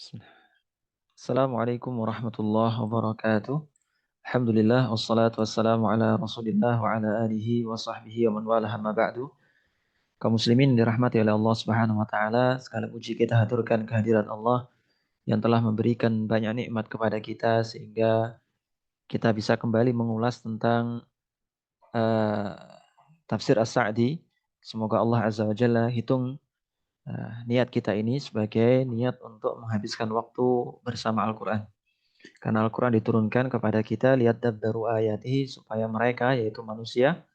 Bismillah. Assalamualaikum warahmatullahi wabarakatuh. Alhamdulillah wassalatu wassalamu ala Rasulillah wa ala alihi wa sahbihi wa man walaha ma ba'du. Kaum muslimin dirahmati oleh Allah Subhanahu wa taala, segala puji kita haturkan kehadiran Allah yang telah memberikan banyak nikmat kepada kita sehingga kita bisa kembali mengulas tentang uh, tafsir As-Sa'di. Semoga Allah Azza wa Jalla hitung niat kita ini sebagai niat untuk menghabiskan waktu bersama Al-Quran. Karena Al-Quran diturunkan kepada kita lihat dabbaru ayatihi supaya mereka yaitu manusia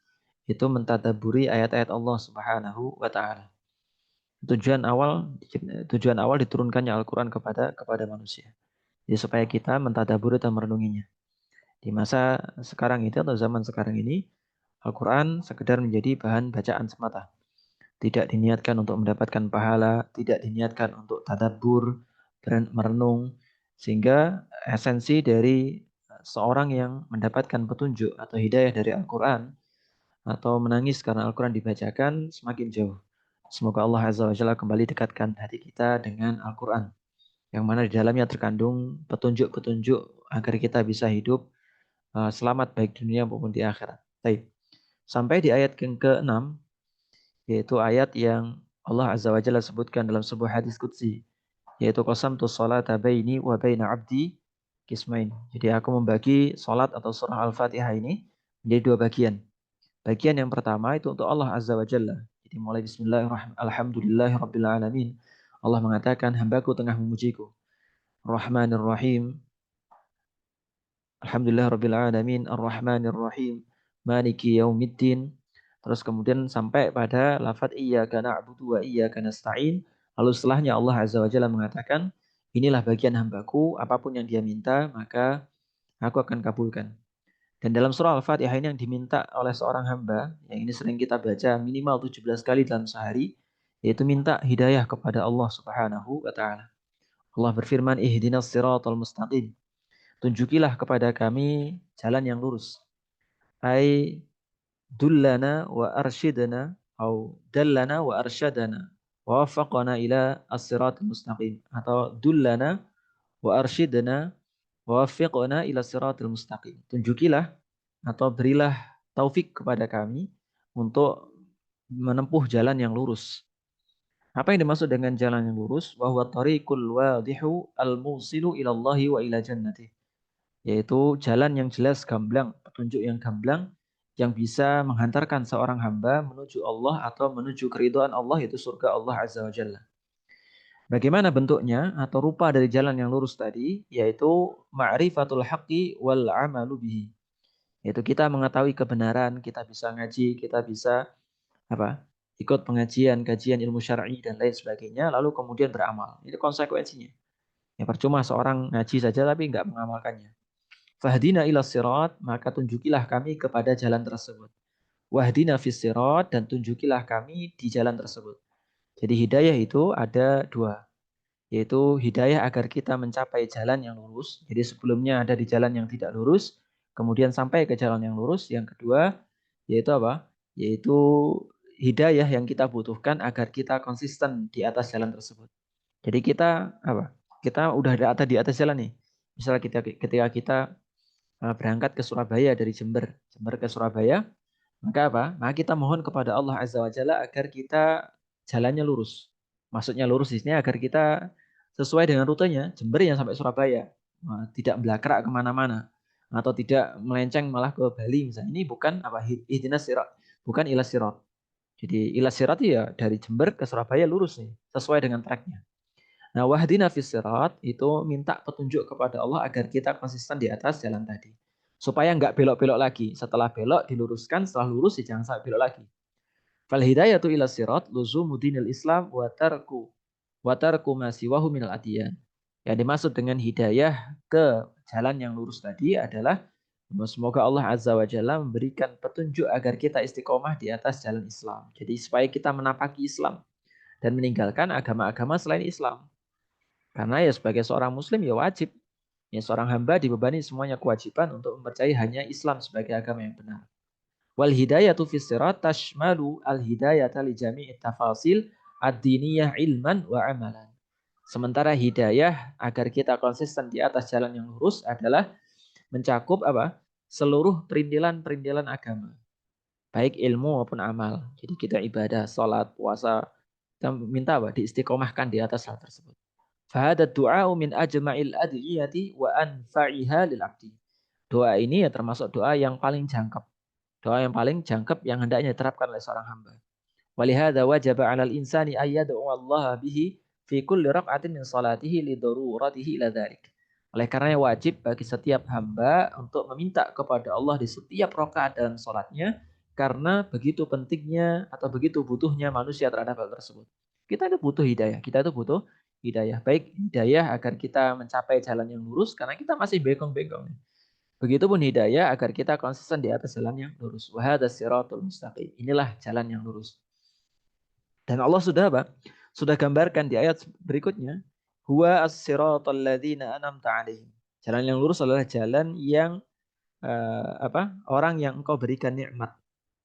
itu mentadaburi ayat-ayat Allah Subhanahu wa taala. Tujuan awal tujuan awal diturunkannya Al-Quran kepada manusia. Jadi supaya kita mentadaburi dan merenunginya. Di masa sekarang ini atau zaman sekarang ini Al-Quran sekedar menjadi bahan bacaan semata. Tidak diniatkan untuk mendapatkan pahala, tidak diniatkan untuk tadabbur, merenung, sehingga esensi dari seorang yang mendapatkan petunjuk atau hidayah dari Al-Quran atau menangis karena Al-Quran dibacakan semakin jauh. Semoga Allah Azza wa Jalla kembali dekatkan hati kita dengan Al-Quran, yang mana di dalamnya terkandung petunjuk-petunjuk agar kita bisa hidup selamat baik dunia maupun di akhirat. Baik. Sampai di ayat yang ke-6, yaitu ayat yang Allah Azza wa Jalla sebutkan dalam sebuah hadis qudsi, yaitu qasamtu sholata baini wa baina abdi kismain. Jadi aku membagi salat atau surah Al-Fatihah ini menjadi dua bagian. Bagian yang pertama itu untuk Allah Azza wa Jalla. Jadi mulai bismillahirrahmanirrahim. Alhamdulillahirabbil alamin. Allah mengatakan hambaku tengah memujiku. Rahmanir Rahim. Alhamdulillahirabbil alamin. Ar-Rahmanir Rahim. Maliki yaumiddin. Terus kemudian sampai pada lafaz iyyaka na'budu wa iyyaka nasta'in. Lalu setelahnya Allah Azza wa Jalla mengatakan, inilah bagian hambaku, apapun yang dia minta, maka aku akan kabulkan. Dan dalam surah Al-Fatihah ini yang diminta oleh seorang hamba, yang ini sering kita baca minimal 17 kali dalam sehari, yaitu minta hidayah kepada Allah Subhanahu wa taala. Allah berfirman, "Ihdinas siratal mustaqim." Tunjukilah kepada kami jalan yang lurus. Ai dullana wa arsyidna atau dallana wa arsyadana wa waffaqana ila as-siratal mustaqim atau dullana wa arsyidna wa waffiqna ila as-siratal mustaqim. Tunjukilah atau berilah taufik kepada kami untuk menempuh jalan yang lurus. Apa yang dimaksud dengan jalan yang lurus? Wa huwa tariqul wadihu al-musilu ila Allah wa ila jannati. Yaitu jalan yang jelas gamblang, petunjuk yang gamblang yang bisa menghantarkan seorang hamba menuju Allah atau menuju keridhaan Allah, yaitu surga Allah Azza wa Jalla. Bagaimana bentuknya atau rupa dari jalan yang lurus tadi? Yaitu ma'rifatul haqqi wal amalu bihi. Yaitu kita mengetahui kebenaran, kita bisa ngaji, kita bisa apa? Ikut pengajian, kajian ilmu syar'i dan lain sebagainya, lalu kemudian beramal. Itu konsekuensinya. Ya percuma seorang ngaji saja tapi nggak mengamalkannya. Fahdina ila sirat, maka tunjukilah kami kepada jalan tersebut. Wahdina fis sirat, dan tunjukilah kami di jalan tersebut. Jadi hidayah itu ada dua, yaitu hidayah agar kita mencapai jalan yang lurus. Jadi sebelumnya ada di jalan yang tidak lurus, kemudian sampai ke jalan yang lurus. Yang kedua, yaitu apa? Yaitu hidayah yang kita butuhkan agar kita konsisten di atas jalan tersebut. Jadi kita apa? Kita udah ada di atas jalan nih. Misalnya ketika kita berangkat ke Surabaya dari Jember ke Surabaya, maka apa? Maka kita mohon kepada Allah Azza wa Jalla agar kita jalannya lurus. Maksudnya lurus di sini agar kita sesuai dengan rutenya, Jember yang sampai Surabaya. Tidak belakrak kemana-mana. Atau tidak melenceng malah ke Bali misalnya. Ini bukan apa ihdinas sirat, bukan ilas sirat. Jadi ilas sirat ya dari Jember ke Surabaya lurus nih, sesuai dengan tracknya. Nah, wahdina fis sirat itu minta petunjuk kepada Allah agar kita konsisten di atas jalan tadi. Supaya nggak belok-belok lagi. Setelah belok diluruskan, setelah lurus ya jangan sampai belok lagi. Fal hidayatu ila sirat luzumu dinil Islam wa tarku ma siwahu minal adiyan. Yang dimaksud dengan hidayah ke jalan yang lurus tadi adalah semoga Allah Azza wa Jalla memberikan petunjuk agar kita istiqomah di atas jalan Islam. Jadi supaya kita menapaki Islam dan meninggalkan agama-agama selain Islam. Karena ya sebagai seorang muslim ya wajib. Ya seorang hamba dibebani semuanya kewajiban untuk mempercayai hanya Islam sebagai agama yang benar. Wal hidayatu fis sirat tashmalu al hidayata li jami'i tafasil ad-diniyah ilman wa amalan. Sementara hidayah agar kita konsisten di atas jalan yang lurus adalah mencakup apa? Seluruh perintilan-perintilan agama, baik ilmu maupun amal. Jadi kita ibadah, sholat, puasa, kita minta apa? Diistiqomahkan di atas hal tersebut. Fahada du'a min ajma'il adiyati wa anfa'iha lil abdi. Doa ini ya termasuk doa yang paling jangkep. Doa yang paling jangkep yang hendaknya diterapkan oleh seorang hamba. Walihada wajaba 'alal insani ayyad'u Allah bihi fi kulli raq'atin min salatihi li daruratihi ila dzalik. Oleh karenanya wajib bagi setiap hamba untuk meminta kepada Allah di setiap rakaat dalam salatnya karena begitu pentingnya atau begitu butuhnya manusia terhadap hal tersebut. Kita itu butuh hidayah, kita itu butuh hidayah. Baik hidayah agar kita mencapai jalan yang lurus karena kita masih bengkong-bengkong. Begitupun hidayah agar kita konsisten di atas jalan yang lurus. Wa hadzal siratul mustaqim. Inilah jalan yang lurus. Dan Allah sudah apa? Sudah gambarkan di ayat berikutnya. Huwa as-siratal ladzina an'amta 'alaihim. Jalan yang lurus adalah jalan yang orang yang engkau berikan nikmat.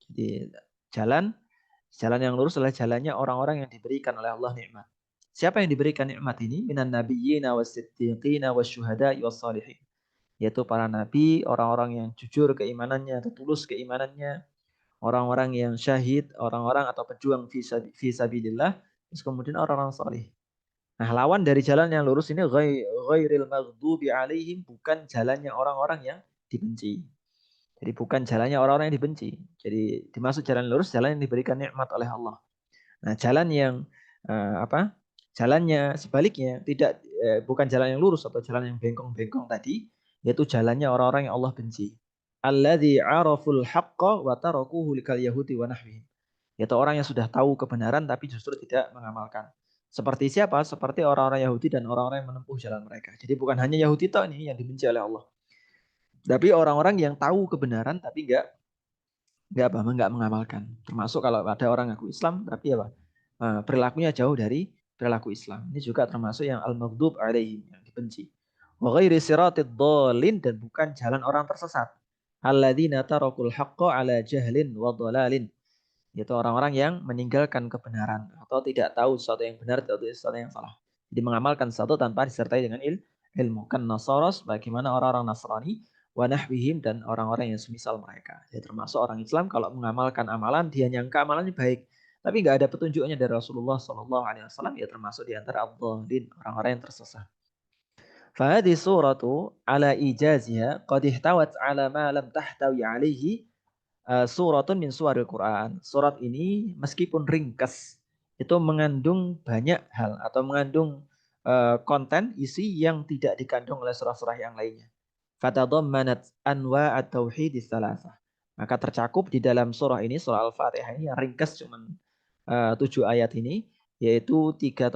Jadi jalan jalan yang lurus adalah jalannya orang-orang yang diberikan oleh Allah nikmat. Siapa yang diberikan nikmat ini? Minan nabiyyina was-siddiqina wasyuhada'i was-shalihin. Yaitu para nabi, orang-orang yang jujur keimanannya, atau tulus keimanannya, orang-orang yang syahid, orang-orang atau pejuang fi sabilillah, terus kemudian orang-orang saleh. Nah, lawan dari jalan yang lurus ini ghairil maghdubi alaihim, bukan jalannya orang-orang yang dibenci. Jadi bukan jalannya orang-orang yang dibenci. Jadi dimaksud jalan lurus jalan yang diberikan nikmat oleh Allah. Nah, jalan yang apa? Jalannya sebaliknya tidak bukan jalan yang lurus atau jalan yang bengkong-bengkong tadi, yaitu jalannya orang-orang yang Allah benci. Alladzi araful haqqa wa tarakuhu likal yahudi wa nahwihim. Yaitu orang yang sudah tahu kebenaran tapi justru tidak mengamalkan. Seperti siapa? Seperti orang-orang Yahudi dan orang-orang yang menempuh jalan mereka. Jadi bukan hanya Yahudi toh ini yang dibenci oleh Allah. Tapi orang-orang yang tahu kebenaran tapi nggak mengamalkan. Termasuk kalau ada orang ngaku Islam tapi apa? Perilakunya jauh dari perilaku Islam. Ini juga termasuk yang al-maghdub alaihim, yang dibenci. Wa ghairi siratid dhalin, dan bukan jalan orang tersesat. Alladzina tarakul haqqa ala jahlin wa dhalalin. Yaitu orang-orang yang meninggalkan kebenaran atau tidak tahu sesuatu yang benar atau sesuatu yang salah. Jadi mengamalkan sesuatu tanpa disertai dengan ilmu. Kan Nasaros, bagaimana orang-orang Nasrani, wa nahwihim, dan orang-orang yang semisal mereka. Jadi termasuk orang Islam kalau mengamalkan amalan, dia nyangka amalannya baik, tapi nggak ada petunjuknya dari Rasulullah Shallallahu Alaihi Wasallam, ya termasuk di antara ad-dhalin, orang-orang yang tersesat. Fahadi suratu ala ijaziha qad ihtawat ala ma lam tahtawi alaihi suratun min suwaril Quran. Surat ini meskipun ringkas, itu mengandung banyak hal atau mengandung konten isi yang tidak dikandung oleh surah-surah yang lainnya. Fatadammanat anwa at-tauhid tsalasah. Maka tercakup di dalam surah ini, surah Al-Fatihah ini yang ringkas cuman 7 ayat ini, yaitu tiga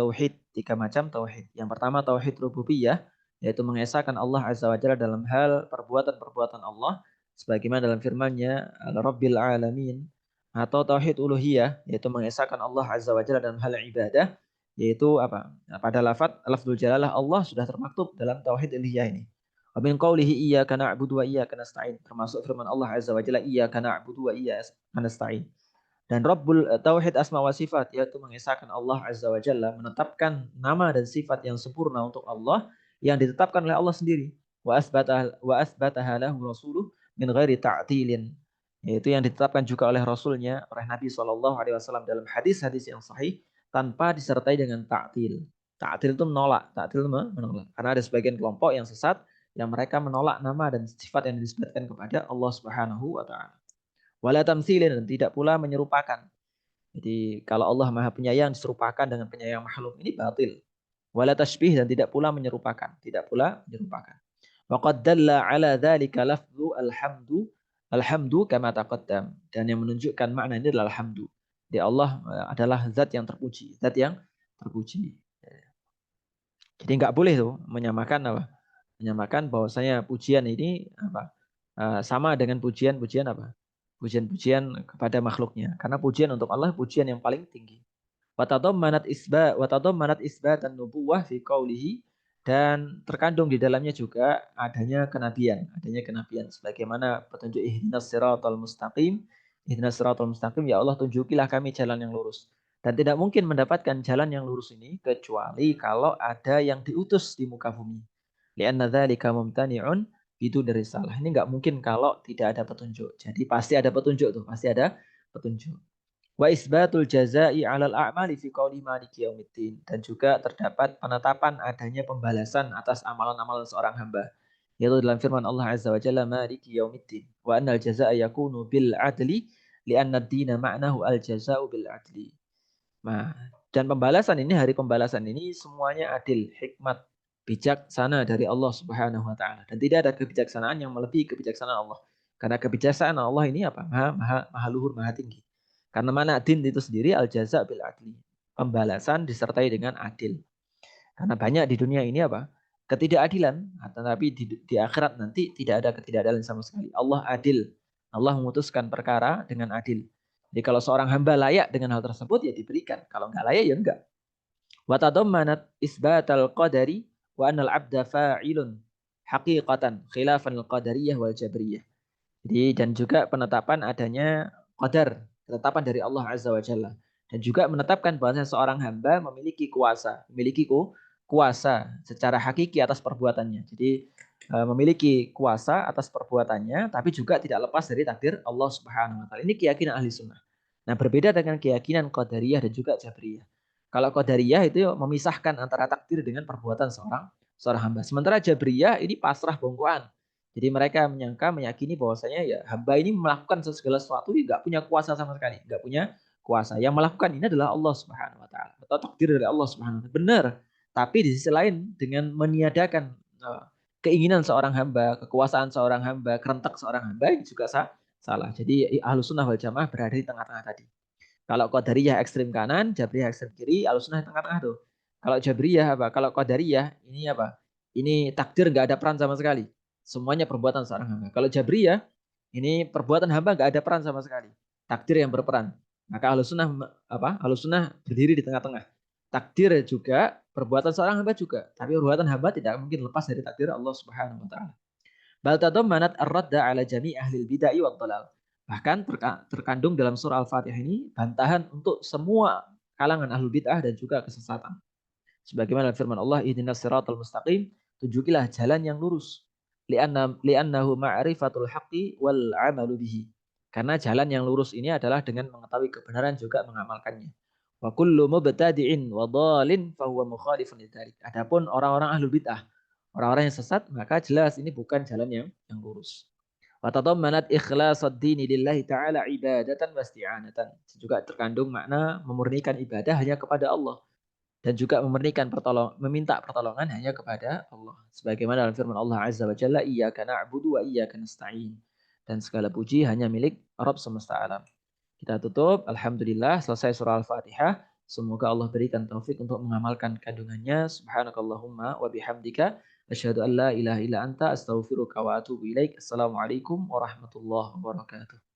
macam tauhid. Yang pertama tauhid rububiyah, yaitu mengesahkan Allah Azza wa Jalla dalam hal perbuatan-perbuatan Allah sebagaimana dalam firman-Nya Rabbil Alamin, atau tauhid uluhiyah, yaitu mengesahkan Allah Azza wa Jalla dalam hal ibadah, yaitu apa? Nah, pada lafzul jalalah Allah sudah termaktub dalam tauhid uluhiyah ini. Wa min qawlihi iyyaka na'budu wa iyyaka nasta'in, termasuk firman Allah Azza wa Jalla iyyaka na'budu wa iyyaka nasta'in. Dan Rabbul Tauhid Asma wa Sifat, yaitu mengesahkan Allah Azza wa Jalla, menetapkan nama dan sifat yang sempurna untuk Allah yang ditetapkan oleh Allah sendiri. Wa asbataha lahu rasuluh min ghairi ta'tilin. Yaitu yang ditetapkan juga oleh Rasulnya, oleh Nabi SAW dalam hadis-hadis yang sahih tanpa disertai dengan ta'til. Ta'til itu menolak, ta'til itu menolak. Karena ada sebagian kelompok yang sesat yang mereka menolak nama dan sifat yang disebutkan kepada Allah Subhanahu wa taala. Wala tamtsilin, dan tidak pula menyerupakan. Jadi kalau Allah Maha Penyayang diserupakan dengan penyayang makhluk, ini batil. Wala tashbih, dan tidak pula menyerupakan, tidak pula menyerupakan. Wa qad dalla ala dzalika lafzu alhamdu kama taqaddam, dan yang menunjukkan makna ini adalah alhamdu. Jadi Allah adalah zat yang terpuji, zat yang terpuji. Jadi nggak boleh tuh menyamakan apa? Menyamakan bahwasanya pujian ini apa? Sama dengan pujian-pujian apa? Pujian-pujian kepada makhluknya. Karena pujian untuk Allah pujian yang paling tinggi. Watadammanat isbatan nubuwah fi qawlihi, dan terkandung di dalamnya juga adanya kenabian sebagaimana petunjuk ihdinas siratal mustaqim, ya Allah tunjukilah kami jalan yang lurus. Dan tidak mungkin mendapatkan jalan yang lurus ini kecuali kalau ada yang diutus di muka bumi. Lianna dzalika mumtani'un itu dari salah. Ini nggak mungkin kalau tidak ada petunjuk. Jadi pasti ada petunjuk tuh, pasti ada petunjuk. Wa isbatul jazai 'alal a'mali fi qouli maliki yaumiddin, dan juga terdapat penetapan adanya pembalasan atas amalan-amalan seorang hamba, yaitu dalam firman Allah Azza wa Jalla maliki yaumiddin wa annal jazaa yakunu bil adli li'anna ad-dina ma'nahu al jazaa'u bil adli. Nah, dan pembalasan ini, hari pembalasan ini semuanya adil, hikmat, bijaksana dari Allah Subhanahu wa taala. Dan tidak ada kebijaksanaan yang melebihi kebijaksanaan Allah. Karena kebijaksanaan Allah ini apa? Maha luhur, maha tinggi. Karena mana din itu sendiri al jaza bil adli. Pembalasan disertai dengan adil. Karena banyak di dunia ini apa? Ketidakadilan, tetapi di akhirat nanti tidak ada ketidakadilan sama sekali. Allah adil. Allah memutuskan perkara dengan adil. Jadi kalau seorang hamba layak dengan hal tersebut ya diberikan. Kalau nggak layak ya enggak. Wa tadammanat isbatal qadari wa anal abda fa'ilun haqiqatan khilafan al-qadariyah wal jabriyah. Jadi dan juga penetapan adanya qadar, ketetapan dari Allah Azza wa Jalla. Dan juga menetapkan bahwa seorang hamba memiliki kuasa, kuasa secara hakiki atas perbuatannya. Jadi memiliki kuasa atas perbuatannya, tapi juga tidak lepas dari takdir Allah Subhanahu wa taala. Ini keyakinan ahli sunnah. Nah, berbeda dengan keyakinan Qadariyah dan juga Jabriyah. Kalau Qadariyah itu memisahkan antara takdir dengan perbuatan seorang seorang hamba. Sementara Jabriyah ini pasrah bongkoan. Jadi mereka meyakini bahwasanya ya hamba ini melakukan segala sesuatu nggak punya kuasa sama sekali, nggak punya kuasa. Yang melakukan ini adalah Allah Subhanahu wa taala atau takdir dari Allah Subhanahu wa taala. Benar. Tapi di sisi lain dengan meniadakan keinginan seorang hamba, kekuasaan seorang hamba, kerentak seorang hamba ini juga salah. Jadi Ahlus Sunnah wal Jamaah berada di tengah-tengah tadi. Kalau Qadariyah ekstrim kanan, Jabriyah ekstrim kiri, Ahlus Sunnah di tengah-tengah tuh. Kalau Jabriyah apa? Kalau Qadariyah ini apa? Ini takdir nggak ada peran sama sekali. Semuanya perbuatan seorang hamba. Kalau Jabriyah ini perbuatan hamba nggak ada peran sama sekali. Takdir yang berperan. Maka Ahlus Sunnah apa? Ahlus Sunnah berdiri di tengah-tengah. Takdir juga, perbuatan seorang hamba juga. Tapi perbuatan hamba tidak mungkin lepas dari takdir Allah Subhanahu wa taala. Bal tadammanat ar-radda ala jami' ahli bid'ah wa dhalal. Bahkan terkandung dalam surah Al-Fatihah ini bantahan untuk semua kalangan ahlul bid'ah dan juga kesesatan. Sebagaimana firman Allah, ihdinas siratal mustaqim, tunjukilah jalan yang lurus. Li'annahu ma'rifatul haqqi wal 'amalu bihi. Karena jalan yang lurus ini adalah dengan mengetahui kebenaran juga mengamalkannya. Wa kullu mubtadi'in wa dhalin fahuwa mukhalifun lidzalik. Adapun orang-orang ahlul bid'ah, orang-orang yang sesat, maka jelas ini bukan jalan yang lurus. Wa tadammanat ikhlasad dini lillahi ta'ala ibadatan wasti'anatan. Juga terkandung makna memurnikan ibadah hanya kepada Allah dan juga meminta pertolongan hanya kepada Allah. Sebagaimana dalam firman Allah Azza wa Jalla, iyyaka na'budu wa iyyaka nasta'in. Dan segala puji hanya milik Rabb semesta alam. Kita tutup, alhamdulillah selesai surah Al-Fatihah. Semoga Allah berikan taufik untuk mengamalkan kandungannya. Subhanakallahumma wa bihamdika asyhadu an la ilaha illa anta astaghfiruka wa atubu ilaik. Assalamualaikum warahmatullahi wabarakatuh.